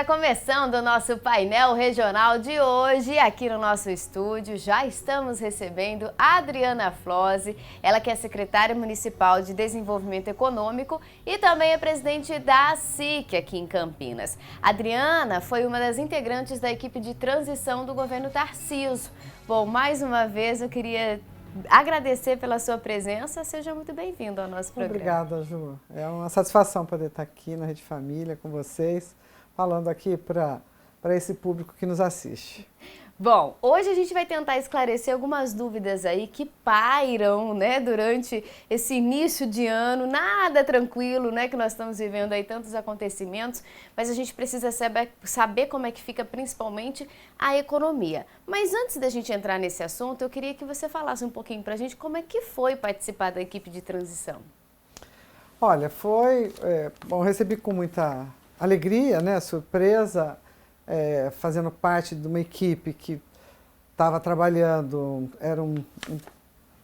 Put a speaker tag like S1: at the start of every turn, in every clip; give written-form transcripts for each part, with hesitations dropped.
S1: Está começando o nosso painel regional de hoje. Aqui no nosso estúdio já estamos recebendo a Adriana Flose, ela que é secretária municipal de Desenvolvimento Econômico e também é presidente da SIC aqui em Campinas. A Adriana foi uma das integrantes da equipe de transição do governo Tarcísio. Bom, mais uma vez eu queria agradecer pela sua presença. Seja muito bem-vindo ao nosso programa.
S2: Obrigada, Ju. É uma satisfação poder estar aqui na Rede Família com vocês, falando aqui para esse público que nos assiste.
S1: Bom, hoje a gente vai tentar esclarecer algumas dúvidas aí que pairam, né, durante esse início de ano, nada tranquilo, né, que nós estamos vivendo aí tantos acontecimentos, mas a gente precisa saber como é que fica principalmente a economia. Mas antes da gente entrar nesse assunto, eu queria que você falasse um pouquinho pra gente como é que foi participar da equipe de transição.
S2: Olha, bom, recebi com muita alegria, né, surpresa, fazendo parte de uma equipe que estava trabalhando, era um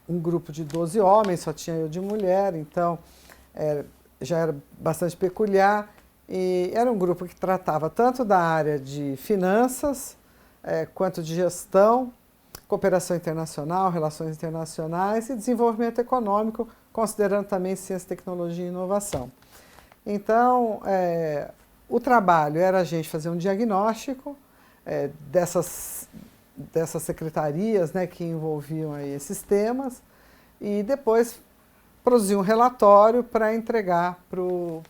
S2: grupo de 12 homens, só tinha eu de mulher, então já era bastante peculiar, e era um grupo que tratava tanto da área de finanças, quanto de gestão, cooperação internacional, relações internacionais e desenvolvimento econômico, considerando também ciência, tecnologia e inovação. Então, o trabalho era a gente fazer um diagnóstico dessas secretarias, né, que envolviam aí esses temas e depois produzir um relatório para entregar para o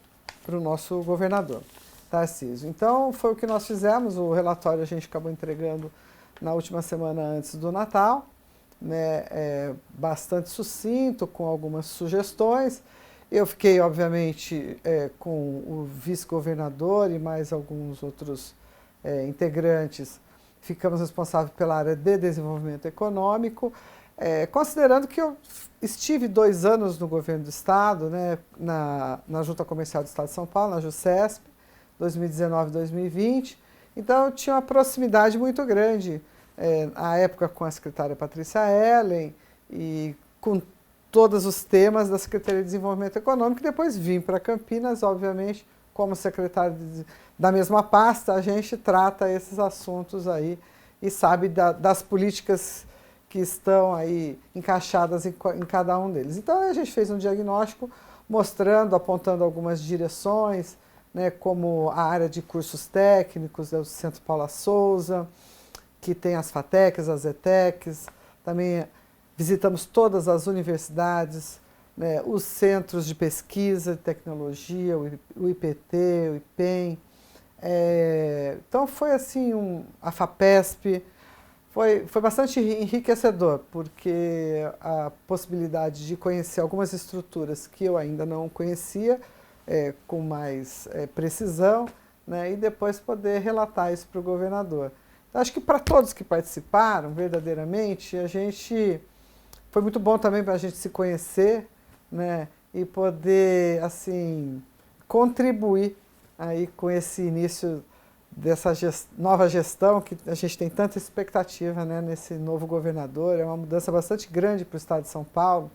S2: nosso governador, Tarcísio. Então, foi o que nós fizemos, o relatório a gente acabou entregando na última semana antes do Natal, né, bastante sucinto, com algumas sugestões. Eu fiquei, obviamente, com o vice-governador e mais alguns outros integrantes. Ficamos responsáveis pela área de desenvolvimento econômico, considerando que eu estive 2 anos no governo do Estado, né, na Junta Comercial do Estado de São Paulo, na JUCESP, 2019 e 2020. Então, eu tinha uma proximidade muito grande, à época com a secretária Patrícia Ellen e com todos os temas da Secretaria de Desenvolvimento Econômico, e depois vim para Campinas, obviamente, como secretário da mesma pasta, a gente trata esses assuntos aí e sabe das políticas que estão aí encaixadas em cada um deles. Então, a gente fez um diagnóstico mostrando, apontando algumas direções, né, como a área de cursos técnicos, do Centro Paula Souza, que tem as FATECs, as ETECs, também visitamos todas as universidades, né, os centros de pesquisa, de tecnologia, o IPT, o IPEM. Então foi assim, a FAPESP, foi bastante enriquecedor, porque a possibilidade de conhecer algumas estruturas que eu ainda não conhecia, com mais precisão, né, e depois poder relatar isso para o governador. Então, acho que para todos que participaram, verdadeiramente, foi muito bom também para a gente se conhecer, né, e poder, assim, contribuir aí com esse início dessa nova gestão que a gente tem tanta expectativa, né, nesse novo governador. É uma mudança bastante grande para o estado de São Paulo,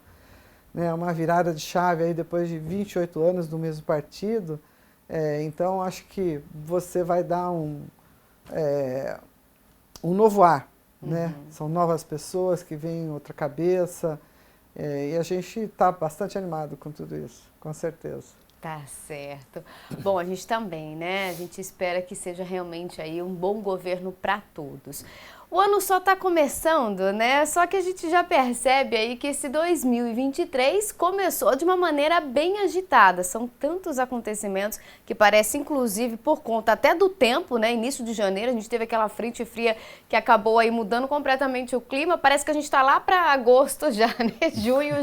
S2: né, uma virada de chave aí depois de 28 anos do mesmo partido. Então, acho que você vai dar um novo ar. Né? São novas pessoas que vêm em outra cabeça, e a gente está bastante animado com tudo isso, com certeza.
S1: Tá certo. Bom, a gente também, né? A gente espera que seja realmente aí um bom governo para todos. O ano só está começando, né? Só que a gente já percebe aí que esse 2023 começou de uma maneira bem agitada. São tantos acontecimentos que parece, inclusive, por conta até do tempo, né? Início de janeiro, a gente teve aquela frente fria que acabou aí mudando completamente o clima. Parece que a gente está lá para agosto já, né?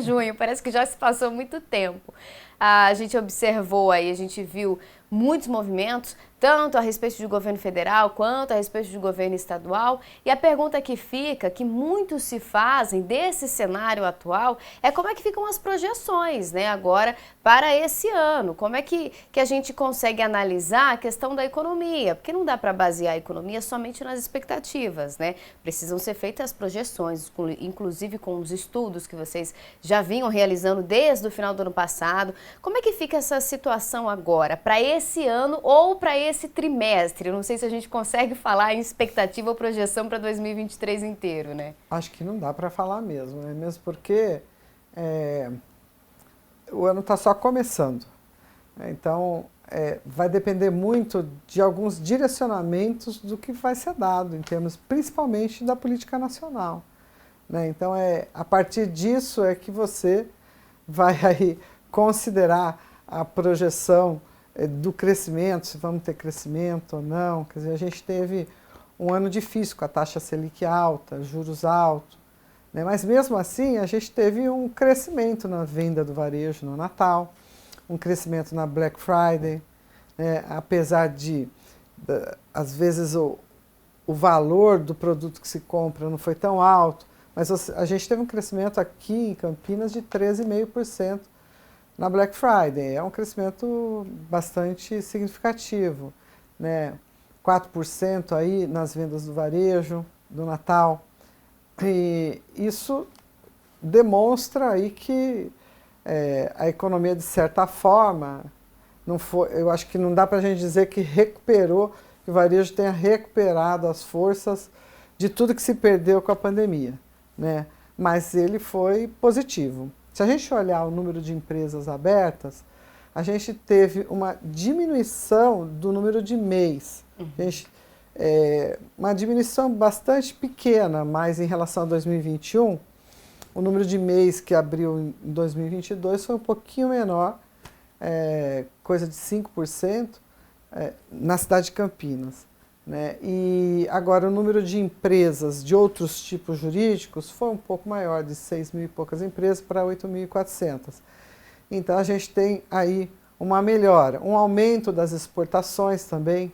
S1: Junho. Parece que já se passou muito tempo. A gente observou aí, a gente viu muitos movimentos, tanto a respeito do governo federal quanto a respeito do governo estadual. E a pergunta que fica, que muitos se fazem desse cenário atual, é como é que ficam as projeções, né, agora para esse ano? Como é que a gente consegue analisar a questão da economia? Porque não dá para basear a economia somente nas expectativas, né? Precisam ser feitas as projeções, inclusive com os estudos que vocês já vinham realizando desde o final do ano passado. Como é que fica essa situação agora, para esse ano ou para esse trimestre? Eu não sei se a gente consegue falar em expectativa ou projeção para 2023 inteiro, né?
S2: Acho que não dá para falar mesmo, né? Mesmo porque o ano está só começando. Então, vai depender muito de alguns direcionamentos do que vai ser dado, em termos principalmente da política nacional, né? Então, a partir disso é que você vai aí considerar a projeção do crescimento, se vamos ter crescimento ou não. Quer dizer, a gente teve um ano difícil com a taxa Selic alta, juros altos, né? Mas mesmo assim a gente teve um crescimento na venda do varejo no Natal, um crescimento na Black Friday, né? Apesar de, às vezes, o valor do produto que se compra não foi tão alto, mas a gente teve um crescimento aqui em Campinas de 13,5% na Black Friday. É um crescimento bastante significativo, né? 4% aí nas vendas do varejo, do Natal. E isso demonstra aí que a economia, de certa forma, não foi, eu acho que não dá para a gente dizer que recuperou, que o varejo tenha recuperado as forças de tudo que se perdeu com a pandemia, né? Mas ele foi positivo. Se a gente olhar o número de empresas abertas, a gente teve uma diminuição do número de MEIs. Uma diminuição bastante pequena, mas em relação a 2021, o número de MEIs que abriu em 2022 foi um pouquinho menor, coisa de 5%, na cidade de Campinas, né? E agora o número de empresas de outros tipos jurídicos foi um pouco maior, de 6 mil e poucas empresas para 8.400. Então a gente tem aí uma melhora, um aumento das exportações também,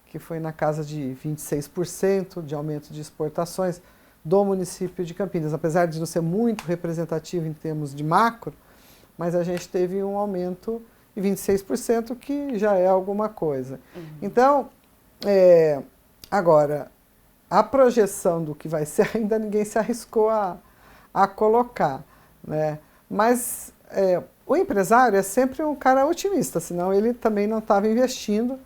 S2: que foi na casa de 26% de aumento de exportações do município de Campinas, apesar de não ser muito representativo em termos de macro, mas a gente teve um aumento de 26%, que já é alguma coisa. Então, agora, a projeção do que vai ser, ainda ninguém se arriscou a colocar, né? Mas o empresário é sempre um cara otimista, senão ele também não estava investindo,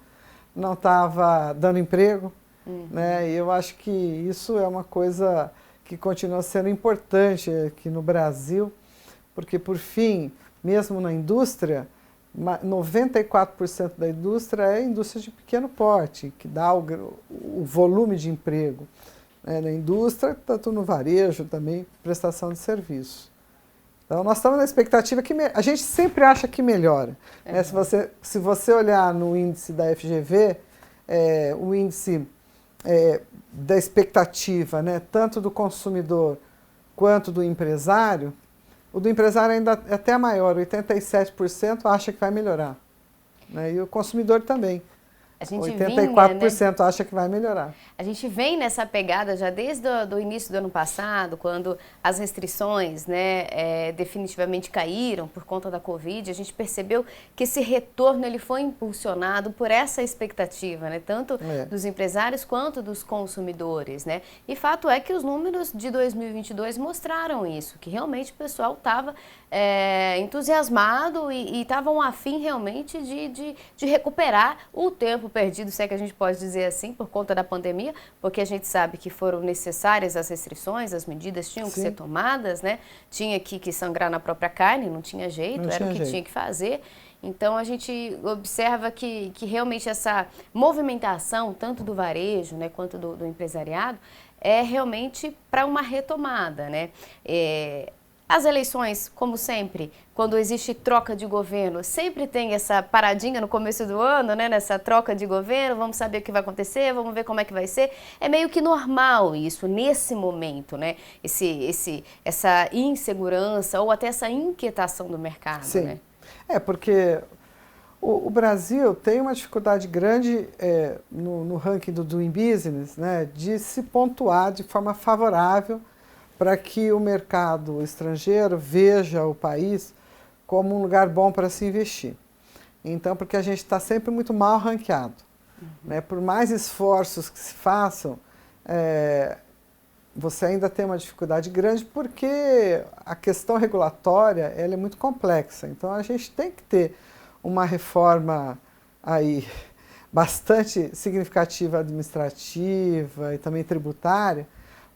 S2: não estava dando emprego, né? E eu acho que isso é uma coisa que continua sendo importante aqui no Brasil, porque, por fim, mesmo na indústria, 94% da indústria é indústria de pequeno porte, que dá o volume de emprego, né, na indústria, tanto no varejo também, prestação de serviço. Então, nós estamos na expectativa que a gente sempre acha que melhora, né? Se você olhar no índice da FGV, o índice da expectativa, né, tanto do consumidor quanto do empresário, o do empresário ainda é até maior, 87% acha que vai melhorar, né? E o consumidor também.
S1: A gente
S2: 84% acha que vai melhorar.
S1: A gente vem nessa pegada já desde o início do ano passado, quando as restrições, né, definitivamente caíram por conta da Covid. A gente percebeu que esse retorno ele foi impulsionado por essa expectativa, né, tanto dos empresários quanto dos consumidores, né? E fato é que os números de 2022 mostraram isso, que realmente o pessoal estava entusiasmado e estavam afim realmente de recuperar o tempo perdido, se é que a gente pode dizer assim, por conta da pandemia, porque a gente sabe que foram necessárias as restrições, as medidas tinham que ser tomadas, né? Tinha que sangrar na própria carne, não tinha jeito, era o que tinha que fazer. Então a gente observa que realmente essa movimentação, tanto do varejo, né, quanto do empresariado, é realmente para uma retomada, né? As eleições, como sempre, quando existe troca de governo, sempre tem essa paradinha no começo do ano, né? Nessa troca de governo, vamos saber o que vai acontecer, vamos ver como é que vai ser. É meio que normal isso, nesse momento, né? Essa insegurança ou até essa inquietação do mercado,
S2: Sim.
S1: Né?
S2: Porque o Brasil tem uma dificuldade grande no ranking do Doing Business, né? De se pontuar de forma favorável para que o mercado estrangeiro veja o país como um lugar bom para se investir. Então, porque a gente está sempre muito mal ranqueado, né? Por mais esforços que se façam, você ainda tem uma dificuldade grande, porque a questão regulatória ela é muito complexa. Então, a gente tem que ter uma reforma aí bastante significativa administrativa e também tributária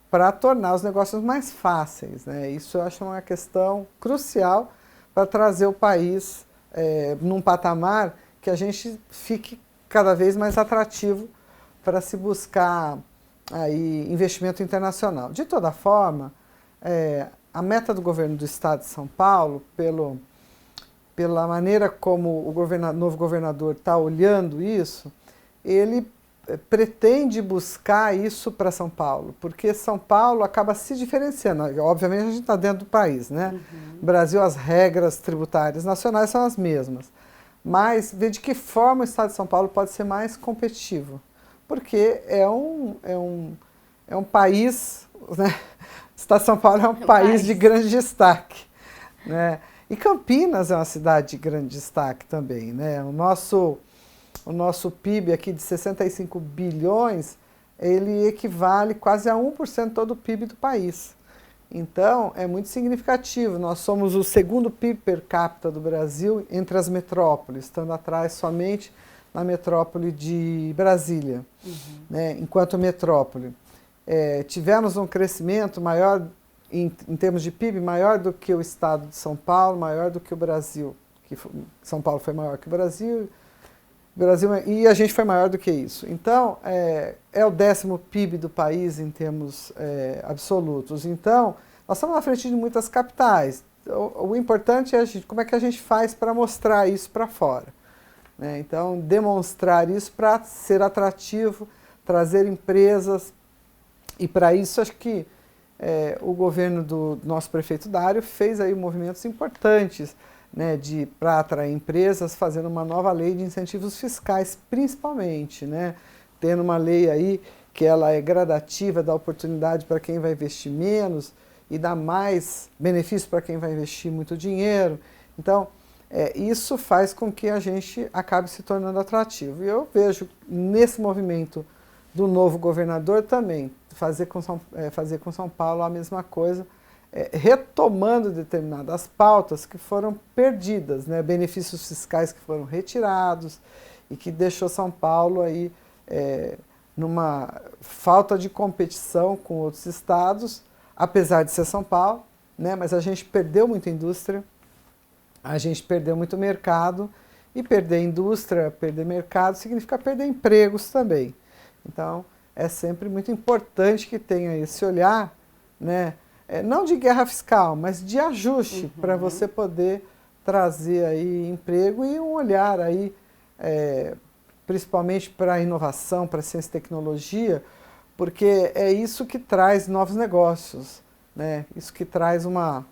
S2: para tornar os negócios mais fáceis, né? Isso eu acho uma questão crucial para trazer o país num patamar que a gente fique cada vez mais atrativo para se buscar aí investimento internacional. De toda forma, a meta do governo do Estado de São Paulo, pela maneira como o novo governador está olhando isso, ele pretende buscar isso para São Paulo, porque São Paulo acaba se diferenciando. Obviamente a gente está dentro do país, né? No Brasil as regras tributárias nacionais são as mesmas, mas ver de que forma o Estado de São Paulo pode ser mais competitivo, porque é um país, né? O Estado de São Paulo é um país de grande destaque, né? E Campinas é uma cidade de grande destaque também, né? O nosso PIB aqui de 65 bilhões, ele equivale quase a 1% de todo o PIB do país. Então, é muito significativo. Nós somos o segundo PIB per capita do Brasil entre as metrópoles, estando atrás somente na metrópole de Brasília, né? Enquanto metrópole. Tivemos um crescimento maior, em termos de PIB, maior do que o estado de São Paulo, maior do que o Brasil. São Paulo foi maior que o Brasil, e a gente foi maior do que isso. Então, é o 10º PIB do país em termos absolutos. Então, nós estamos na frente de muitas capitais. O importante é como é que a gente faz para mostrar isso para fora, né? Então, demonstrar isso para ser atrativo, trazer empresas, e para isso acho que o governo do nosso prefeito Dário fez aí movimentos importantes, né, para atrair empresas, fazendo uma nova lei de incentivos fiscais, principalmente, né, tendo uma lei aí que ela é gradativa, dá oportunidade para quem vai investir menos e dá mais benefício para quem vai investir muito dinheiro. Então, isso faz com que a gente acabe se tornando atrativo. E eu vejo nesse movimento do novo governador também, fazer com São Paulo a mesma coisa, retomando determinadas pautas que foram perdidas, né? Benefícios fiscais que foram retirados e que deixou São Paulo aí numa falta de competição com outros estados, apesar de ser São Paulo, né? Mas a gente perdeu muita indústria, a gente perdeu muito mercado, e perder indústria, perder mercado, significa perder empregos também. Então, é sempre muito importante que tenha esse olhar, né? Não de guerra fiscal, mas de ajuste, para você poder trazer aí emprego e um olhar aí, principalmente para a inovação, para a ciência e tecnologia, porque é isso que traz novos negócios, né? Isso que traz uma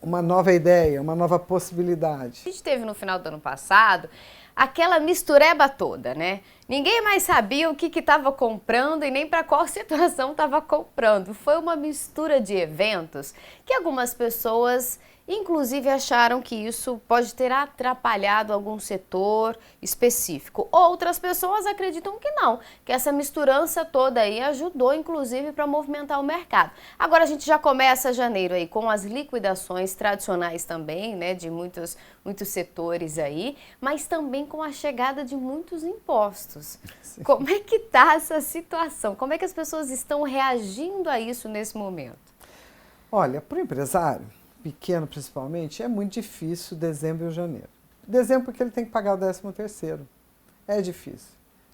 S2: nova ideia, uma nova possibilidade.
S1: A gente teve no final do ano passado aquela mistureba toda, né? Ninguém mais sabia o que estava comprando e nem para qual situação estava comprando. Foi uma mistura de eventos que algumas pessoas, inclusive, acharam que isso pode ter atrapalhado algum setor específico. Outras pessoas acreditam que não, que essa misturança toda aí ajudou, inclusive, para movimentar o mercado. Agora a gente já começa janeiro aí com as liquidações tradicionais também, né, de muitos setores aí, mas também com a chegada de muitos impostos. Sim. Como é que está essa situação? Como é que as pessoas estão reagindo a isso nesse momento?
S2: Olha, para o empresário pequeno principalmente, é muito difícil dezembro e janeiro. Dezembro porque ele tem que pagar o 13º. É difícil.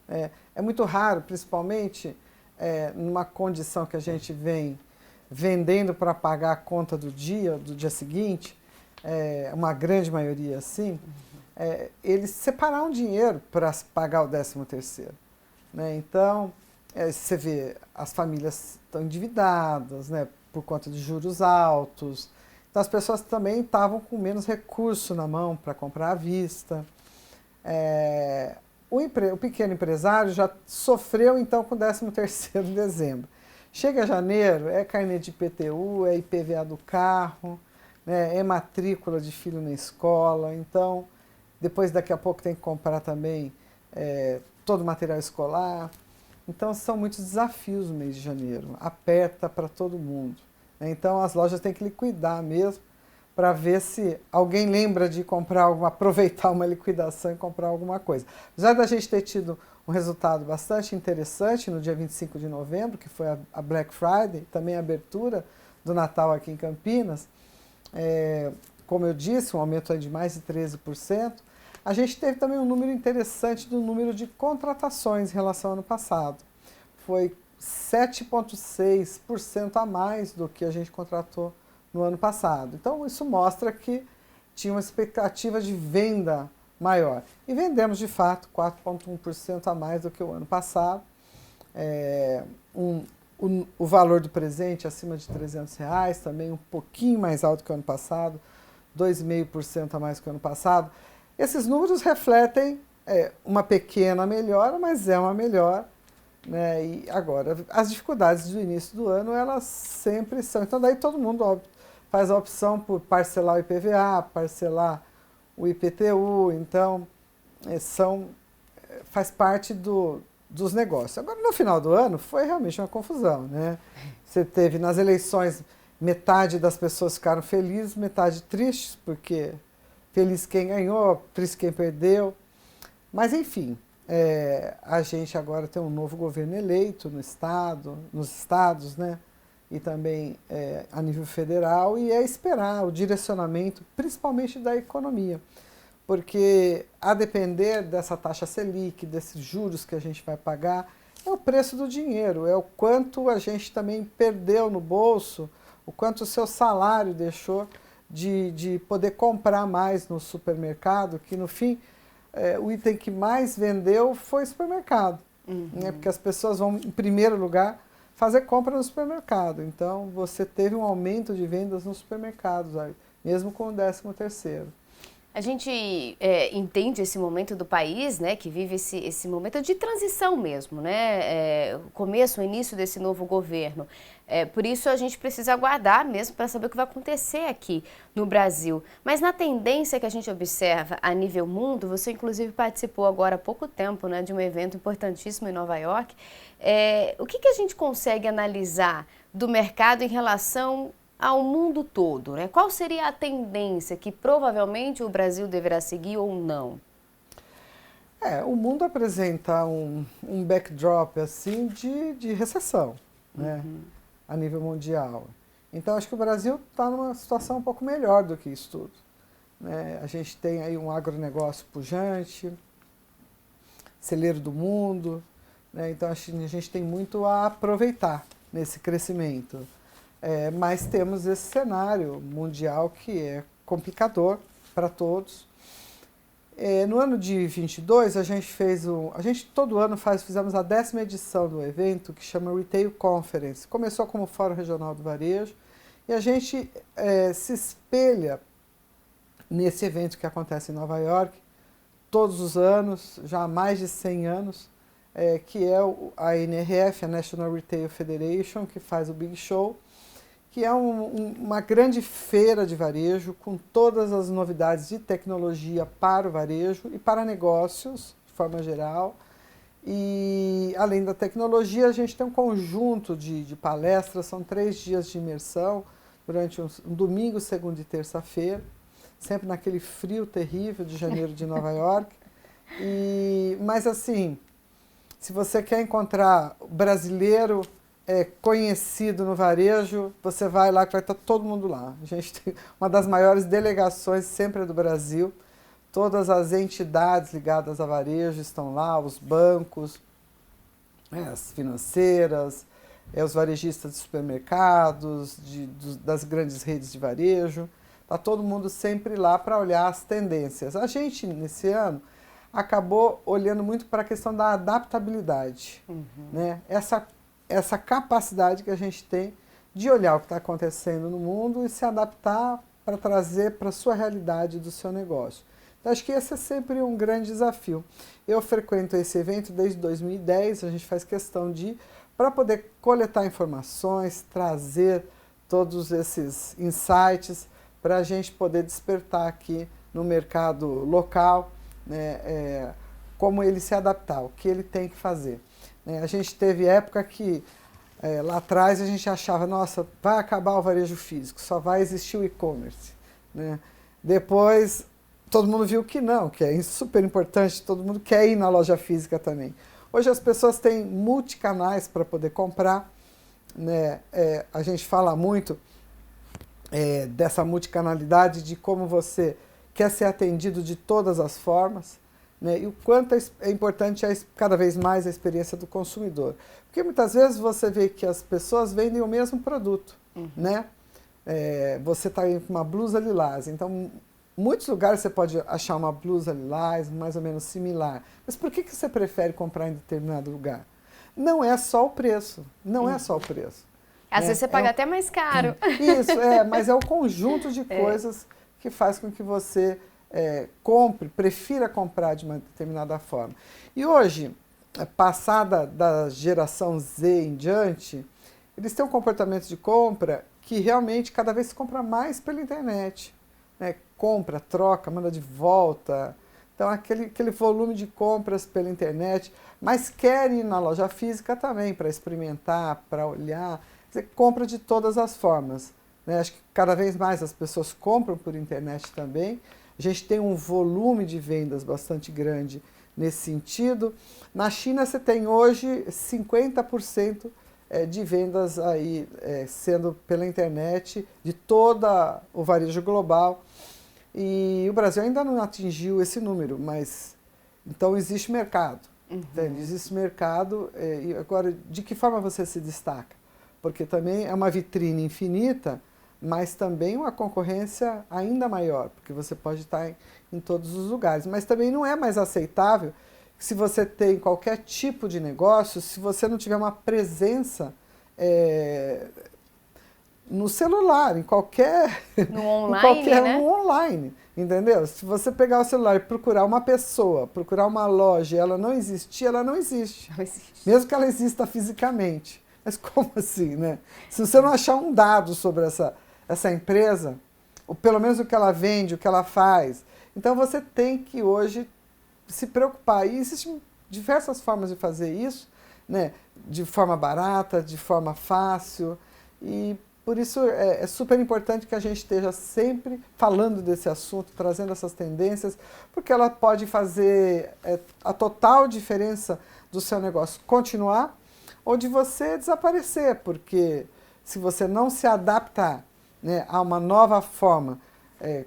S2: É muito raro, principalmente numa condição que a gente vem vendendo para pagar a conta do dia seguinte, uma grande maioria assim, eles separar um dinheiro para pagar o 13º. Né? Então, você vê, as famílias estão endividadas, né, por conta de juros altos. Então, as pessoas também estavam com menos recurso na mão para comprar à vista. O pequeno empresário já sofreu, então, com o 13º em dezembro. Chega janeiro, é carnê de IPTU, é IPVA do carro, né, é matrícula de filho na escola. Então, depois, daqui a pouco, tem que comprar também todo o material escolar. Então, são muitos desafios no mês de janeiro. Aperta para todo mundo. Então, as lojas têm que liquidar mesmo para ver se alguém lembra de aproveitar uma liquidação e comprar alguma coisa. Já da gente ter tido um resultado bastante interessante no dia 25 de novembro, que foi a Black Friday, também a abertura do Natal aqui em Campinas, como eu disse, um aumento aí de mais de 13%, a gente teve também um número interessante do número de contratações em relação ao ano passado. Foi 7,6% a mais do que a gente contratou no ano passado. Então, isso mostra que tinha uma expectativa de venda maior. E vendemos, de fato, 4,1% a mais do que o ano passado. O valor do presente acima de R$300, também um pouquinho mais alto que o ano passado, 2,5% a mais que o ano passado. Esses números refletem uma pequena melhora, mas é uma melhora. Né? E agora, as dificuldades do início do ano, elas sempre são. Então, daí todo mundo faz a opção por parcelar o IPVA, parcelar o IPTU, então faz parte dos negócios. Agora, no final do ano, foi realmente uma confusão. Né? Você teve nas eleições, metade das pessoas ficaram felizes, metade tristes, porque feliz quem ganhou, triste quem perdeu. Mas, enfim, a gente agora tem um novo governo eleito no estado, nos estados, né? E também a nível federal, e esperar o direcionamento, principalmente da economia. Porque, a depender dessa taxa Selic, desses juros que a gente vai pagar, é o preço do dinheiro, é o quanto a gente também perdeu no bolso, o quanto o seu salário deixou de poder comprar mais no supermercado, que no fim o item que mais vendeu foi o supermercado. Né? Porque as pessoas vão, em primeiro lugar, fazer compra no supermercado. Então, você teve um aumento de vendas nos supermercados, mesmo com o 13º.
S1: A gente entende esse momento do país, né, que vive esse momento de transição mesmo, né, o começo, o início desse novo governo. Por isso a gente precisa aguardar mesmo para saber o que vai acontecer aqui no Brasil. Mas na tendência que a gente observa a nível mundo, você inclusive participou agora há pouco tempo, né, de um evento importantíssimo em Nova York. O que a gente consegue analisar do mercado em relação ao mundo todo, né? Qual seria a tendência que provavelmente o Brasil deverá seguir ou não?
S2: O mundo apresenta um backdrop assim de recessão, né? A nível mundial. Então acho que o Brasil está numa situação um pouco melhor do que isso tudo. Né? A gente tem aí um agronegócio pujante, celeiro do mundo, né? Então acho que a gente tem muito a aproveitar nesse crescimento. Mas temos esse cenário mundial que é complicador para todos. No ano de 22, a gente todo ano fizemos a 10ª edição do evento, que chama Retail Conference. Começou como Fórum Regional do Varejo, e a gente se espelha nesse evento que acontece em Nova York, todos os anos, já há mais de 100 anos, que é a NRF, a National Retail Federation, que faz o Big Show, que é uma grande feira de varejo com todas as novidades de tecnologia para o varejo e para negócios, de forma geral. E, além da tecnologia, a gente tem um conjunto de palestras, são 3 dias de imersão, durante um domingo, segunda e terça-feira, sempre naquele frio terrível de janeiro de Nova York. Mas, assim, se você quer encontrar brasileiro conhecido no varejo, você vai lá que vai estar todo mundo lá. A gente tem uma das maiores delegações sempre do Brasil, todas as entidades ligadas a varejo estão lá, os bancos, as financeiras, os varejistas de supermercados, das grandes redes de varejo, está todo mundo sempre lá para olhar as tendências. A gente, nesse ano, acabou olhando muito para a questão da adaptabilidade, né? Essa capacidade que a gente tem de olhar o que está acontecendo no mundo e se adaptar para trazer para a sua realidade do seu negócio. Então, acho que esse é sempre um grande desafio. Eu frequento esse evento desde 2010, a gente faz questão de ir para poder coletar informações, trazer todos esses insights para a gente poder despertar aqui no mercado local, né, como ele se adaptar, o que ele tem que fazer. A gente teve época que, lá atrás, a gente achava, nossa, vai acabar o varejo físico, só vai existir o e-commerce. né? Depois, todo mundo viu que não, que é super importante, todo mundo quer ir na loja física também. Hoje as pessoas têm multicanais para poder comprar, né? A gente fala muito dessa multicanalidade, de como você quer ser atendido de todas as formas, né? E o quanto é importante cada vez mais a experiência do consumidor. Porque muitas vezes você vê que as pessoas vendem o mesmo produto, né? Você está com uma blusa lilás, então muitos lugares você pode achar uma blusa lilás mais ou menos similar. Mas por que você prefere comprar em determinado lugar? Não é só o preço, não é só o preço.
S1: Às vezes você paga até mais caro.
S2: Isso, mas é o conjunto de coisas que faz com que você prefira comprar de uma determinada forma. E hoje, passada da geração Z em diante, eles têm um comportamento de compra que realmente cada vez se compra mais pela internet, né? Compra, troca, manda de volta. Então, aquele volume de compras pela internet, mas querem ir na loja física também para experimentar, para olhar. Você compra de todas as formas, né? Acho que cada vez mais as pessoas compram por internet também. A gente tem um volume de vendas bastante grande nesse sentido. Na China você tem hoje 50% de vendas aí sendo pela internet de todo o varejo global. E o Brasil ainda não atingiu esse número, mas então existe mercado. Entende? Existe mercado. E agora, de que forma você se destaca? Porque também é uma vitrine infinita, mas também uma concorrência ainda maior, porque você pode estar em todos os lugares. Mas também não é mais aceitável que, se você tem qualquer tipo de negócio, se você não tiver uma presença no celular, em qualquer...
S1: No online, né?
S2: No online, entendeu? Se você pegar o celular e procurar uma pessoa, procurar uma loja e ela não existir, ela não existe.
S1: Não existe.
S2: Mesmo que ela exista fisicamente. Mas como assim, né? Se você não achar um dado sobre essa empresa, ou pelo menos o que ela vende, o que ela faz, então você tem que hoje se preocupar. E existem diversas formas de fazer isso, né? De forma barata, de forma fácil. E por isso é super importante que a gente esteja sempre falando desse assunto, trazendo essas tendências, porque ela pode fazer a total diferença do seu negócio continuar, ou de você desaparecer, porque se você não se adaptar, né, a uma nova forma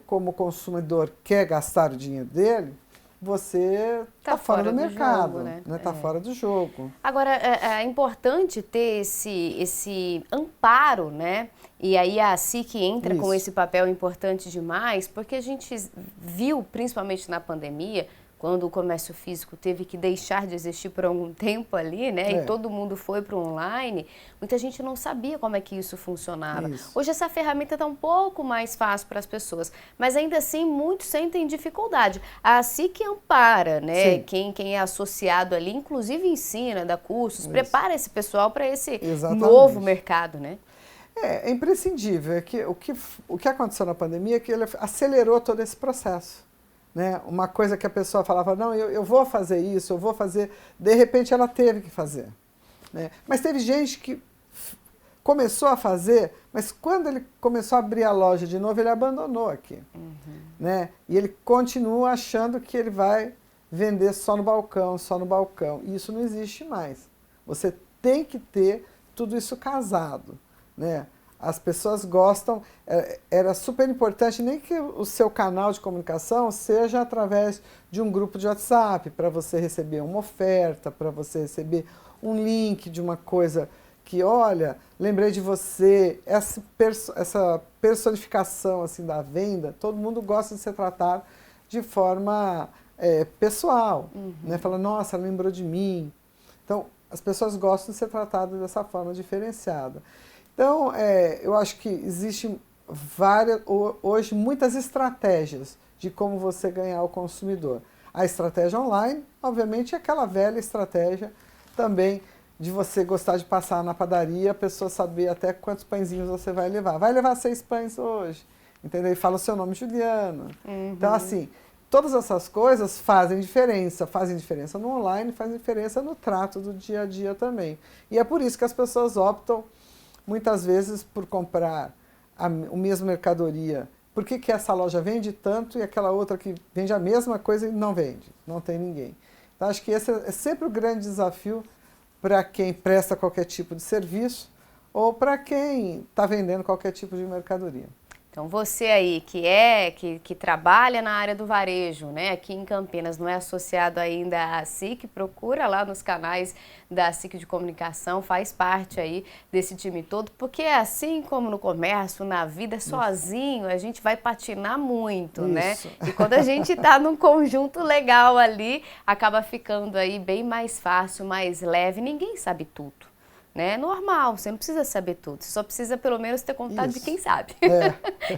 S2: como o consumidor quer gastar o dinheiro dele, você está fora do mercado,
S1: jogo, né?
S2: Está fora do jogo.
S1: Agora, é importante ter esse amparo, né? E aí a SIC entra com esse papel importante demais, porque a gente viu, principalmente na pandemia, quando o comércio físico teve que deixar de existir por algum tempo ali, né? E todo mundo foi para o online, muita gente não sabia como é que isso funcionava. Hoje essa ferramenta está um pouco mais fácil para as pessoas, mas ainda assim muitos sentem dificuldade. A SIC ampara, né? Quem é associado ali, inclusive ensina, dá cursos, prepara esse pessoal para esse novo mercado, né?
S2: É imprescindível. O que aconteceu na pandemia é que ele acelerou todo esse processo. Né? Uma coisa que a pessoa falava, não, eu vou fazer isso, eu vou fazer, de repente ela teve que fazer. Né? Mas teve gente que começou a fazer, mas quando ele começou a abrir a loja de novo, ele abandonou aqui. Né? E ele continua achando que ele vai vender só no balcão, só no balcão. E isso não existe mais. Você tem que ter tudo isso casado. Né? As pessoas gostam, era super importante, nem que o seu canal de comunicação seja através de um grupo de WhatsApp, para você receber uma oferta, para você receber um link de uma coisa que, olha, lembrei de você, essa personificação assim, da venda, todo mundo gosta de ser tratado de forma pessoal, né? Fala, nossa, ela lembrou de mim. Então, as pessoas gostam de ser tratadas dessa forma diferenciada. Então, eu acho que existem hoje muitas estratégias de como você ganhar o consumidor. A estratégia online, obviamente, é aquela velha estratégia também de você gostar de passar na padaria, a pessoa saber até quantos pãezinhos você vai levar. Vai levar 6 pães hoje, entendeu? E fala o seu nome, Juliana. Então, assim, todas essas coisas fazem diferença no online, fazem diferença no trato do dia a dia também. E é por isso que as pessoas optam muitas vezes por comprar a mesma mercadoria por que que essa loja vende tanto e aquela outra que vende a mesma coisa e não vende? Não tem ninguém. Então, acho que esse é sempre o grande desafio para quem presta qualquer tipo de serviço ou para quem está vendendo qualquer tipo de mercadoria.
S1: Então você aí que trabalha na área do varejo, né, aqui em Campinas, não é associado ainda à SIC, procura lá nos canais da SIC de comunicação, faz parte aí desse time todo, porque assim como no comércio, na vida, sozinho, a gente vai patinar muito, né? E quando a gente está num conjunto legal ali, acaba ficando aí bem mais fácil, mais leve, ninguém sabe tudo. É normal, você não precisa saber tudo, você só precisa pelo menos ter contato de quem sabe.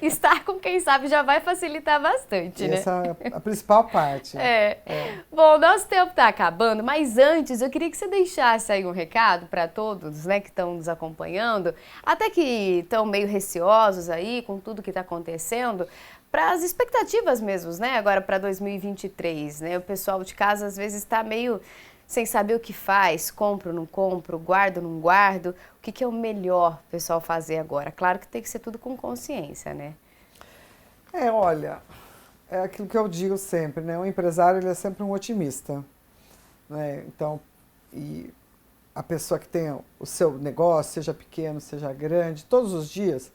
S1: Estar com quem sabe já vai facilitar bastante, né?
S2: Essa é a principal parte.
S1: Bom, nosso tempo está acabando, mas antes eu queria que você deixasse aí um recado para todos, né, que estão nos acompanhando, até que estão meio receosos aí com tudo que está acontecendo, para as expectativas mesmo, né, agora para 2023, né? O pessoal de casa às vezes está meio sem saber o que faz, compro, não compro, guardo, não guardo. O que é o melhor o pessoal fazer agora? Claro que tem que ser tudo com consciência, né?
S2: Olha, é aquilo que eu digo sempre, né? O empresário, ele é sempre um otimista, né? Então, e a pessoa que tem o seu negócio, seja pequeno, seja grande, todos os dias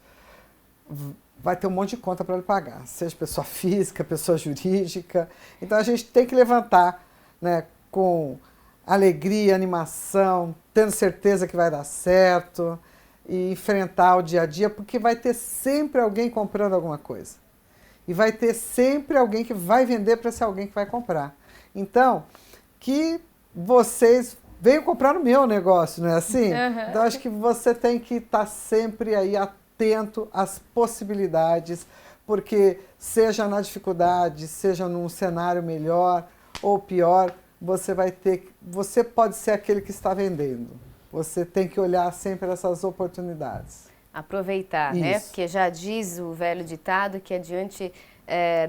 S2: vai ter um monte de conta para ele pagar, seja pessoa física, pessoa jurídica. Então, a gente tem que levantar, né, com alegria, animação, tendo certeza que vai dar certo e enfrentar o dia a dia, porque vai ter sempre alguém comprando alguma coisa. E vai ter sempre alguém que vai vender para esse alguém que vai comprar. Então, que vocês venham comprar no meu negócio, não é assim? Então, acho que você tem que estar sempre aí atento às possibilidades, porque seja na dificuldade, seja num cenário melhor ou pior, você pode ser aquele que está vendendo. Você tem que olhar sempre essas oportunidades.
S1: Aproveitar, né? Porque já diz o velho ditado que diante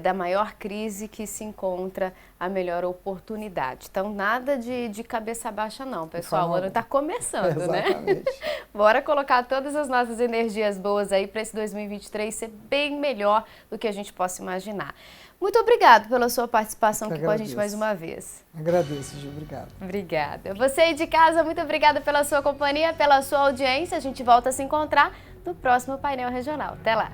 S1: da maior crise que se encontra a melhor oportunidade. Então, nada de cabeça baixa não, pessoal. O ano está começando,
S2: exatamente,
S1: né? Bora colocar todas as nossas energias boas aí para esse 2023 ser bem melhor do que a gente possa imaginar. Muito obrigado pela sua participação aqui com a gente mais uma vez.
S2: Agradeço, Gil. Obrigado.
S1: Obrigada. Você aí de casa, muito obrigada pela sua companhia, pela sua audiência. A gente volta a se encontrar no próximo Painel Regional. Até lá.